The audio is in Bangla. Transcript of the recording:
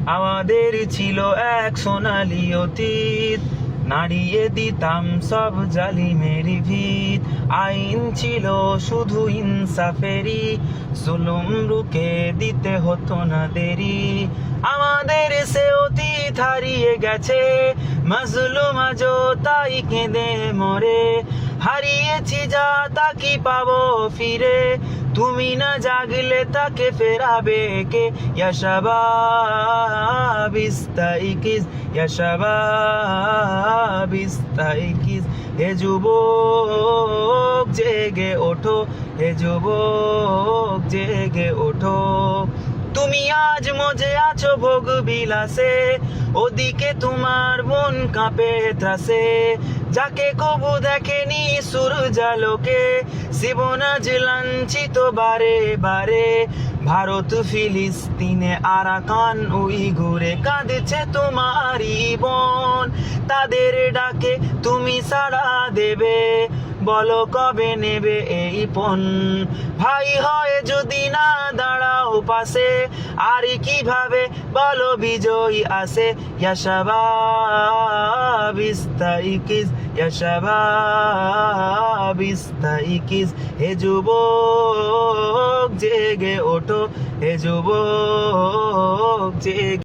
আমাদের ছিল এক সোনালি অতীত, নাড়িয়ে দিতাম সব জালিমের ভিত। আইন ছিল শুধু ইনসাফেরই, জুলুম রুখে দিতে হতো না দেরি। আমাদের সে অতীত হারিয়ে গেছে, মাজলুম আজও তাই কেঁদে মরে। হারিয়েছি যা তা কি পাবো ফিরে, তুমি না জাগলে তাকে ফেরাবে কে? ইয়া শাবাব ইস্তাইকিজ, ইয়া শাবাব ইস্তাইকিজ। হে যুবক জেগে ওঠো, হে যুবক জেগে ওঠো। তুমি আজ মজে আছো ভোগ বিলাসে, ওদিকে তোমার মন কাঁপে ত্রাসে। যাকে কবু দেখেনি সূর্যালোকে, জীবন আজ লাঞ্ছিত বারে বারে। ভারত ফিলিস্তিনে আরাকান উইগুরে কাঁদছে তোমারই বোন। তাদের ডাকে তুমি সাড়া দেবে, বলো কবে নেবে এই পণ? ভাই হয় যদি না দাঁড়াও পাশে, আর কিভাবে বলো বিজয়ী আসে? ইয়া শাবাব ইস্তাইকিজ, ইয়া শাবাব ইস্তাইকিজ। হে যুবক জেগে ওঠো, হে যুবক জেগে